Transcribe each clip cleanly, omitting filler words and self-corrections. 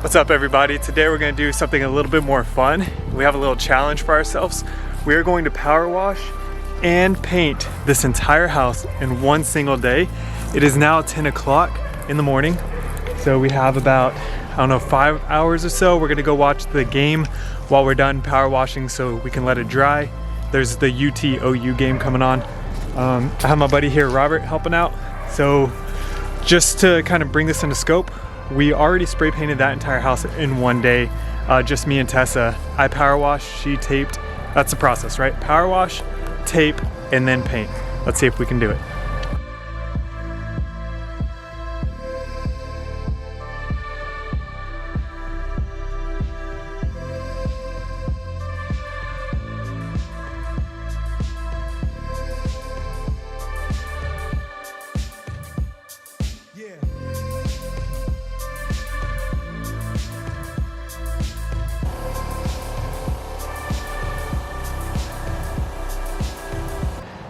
What's up everybody? Today we're going to do something a little bit more fun. We have a little challenge for ourselves. We are going to power wash and paint this entire house in one single day. It is now 10 o'clock in the morning. So we have about, I don't know, 5 hours or so. We're going to go watch the game while we're done power washing so we can let it dry. There's the UT-OU game coming on. I have my buddy here, Robert, helping out. So just to kind of bring this into scope, we already spray painted that entire house in one day, just me and Tessa. I power washed, she taped. That's the process, right? Power wash, tape, and then paint. Let's see if we can do it.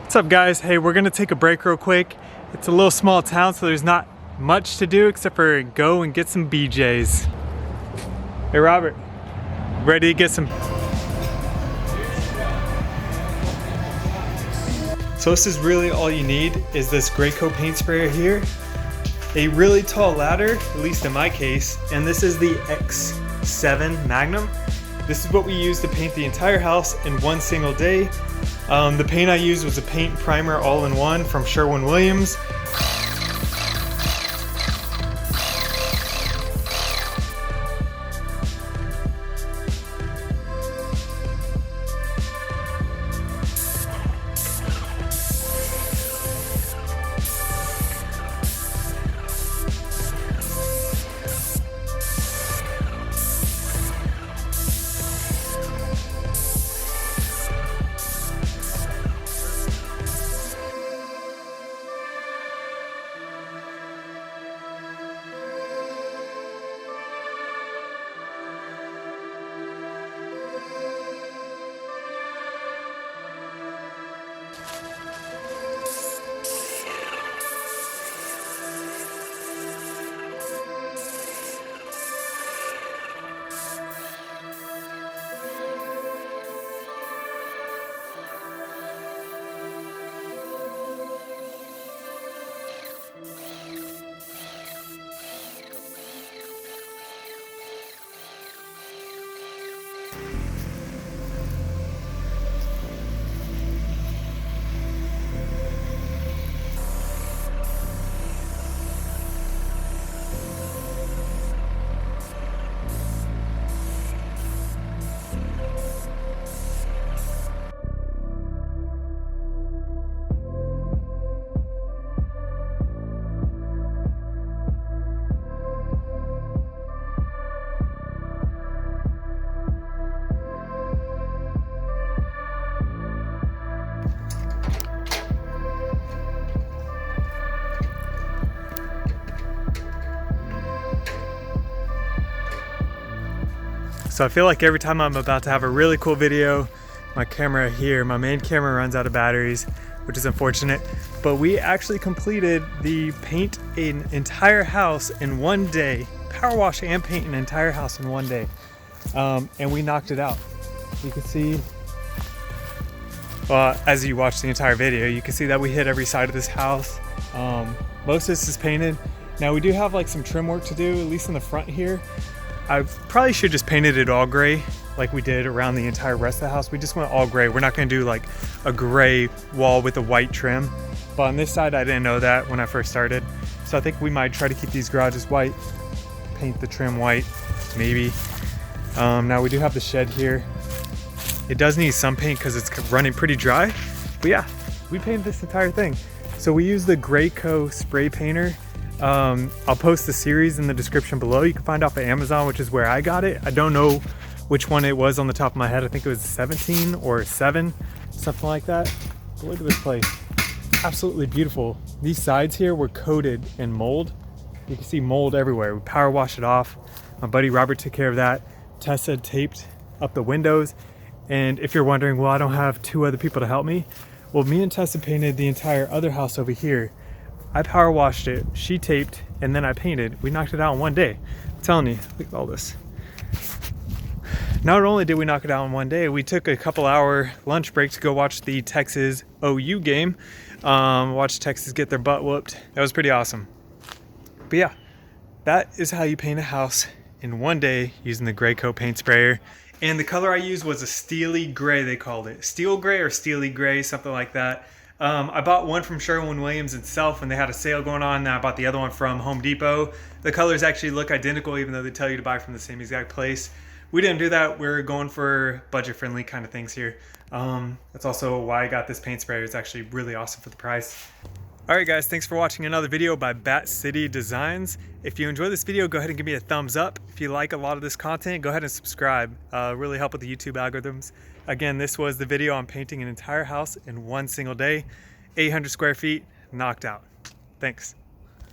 What's up guys? Hey, we're gonna take a break real quick. It's a little small town, so there's not much to do except for go and get some BJs. Hey Robert, ready to get some? So this is really all you need is this Graco Paint Sprayer here, a really tall ladder, at least in my case, and this is the X7 Magnum. This is what we use to paint the entire house in one single day. The paint I used was a paint primer all-in-one from Sherwin-Williams. So I feel like every time I'm about to have a really cool video, my camera here, my main camera runs out of batteries, which is unfortunate. But we actually completed the paint an entire house in one day, power wash and paint an entire house in one day. And we knocked it out. You can see, well, as you watch the entire video, you can see that we hit every side of this house. Most of this is painted. Now we do have like some trim work to do, at least in the front here. I probably should just painted it all gray like we did around the entire rest of the house. We just went all gray. We're not gonna do like a gray wall with a white trim. But on this side, I didn't know that when I first started. So I think we might try to keep these garages white, paint the trim white, maybe. Now we do have the shed here. It does need some paint because it's running pretty dry. But yeah, we painted this entire thing. So we use the Graco spray painter. I'll post the series in the description below. You can find off of Amazon, which is where I got it. I don't know which one it was on the top of my head. I think it was 17 or 7, something like that. But look at this place. Absolutely beautiful. These sides here were coated in mold. You can see mold everywhere. We power washed it off. My buddy Robert took care of that. Tessa taped up the windows. And if you're wondering, well, I don't have 2 other people to help me. Well, me and Tessa painted the entire other house over here. I power washed it, she taped, and then I painted. We knocked it out in one day. I'm telling you, look at all this. Not only did we knock it out in one day, we took a couple hour lunch break to go watch the Texas OU game. Watch Texas get their butt whooped. That was pretty awesome. But yeah, that is how you paint a house in one day using the Graco paint sprayer. And the color I used was a steely gray, they called it. Steel gray or steely gray, something like that. I bought one from Sherwin-Williams itself when they had a sale going on. Now I bought the other one from Home Depot. The colors actually look identical even though they tell you to buy from the same exact place. We didn't do that. We're going for budget-friendly kind of things here. That's also why I got this paint sprayer. It's actually really awesome for the price. Alright guys, thanks for watching another video by Bat City Designs. If you enjoyed this video, go ahead and give me a thumbs up. If you like a lot of this content, go ahead and subscribe. Really help with the YouTube algorithms. Again, this was the video on painting an entire house in one single day. 800 square feet, knocked out. Thanks.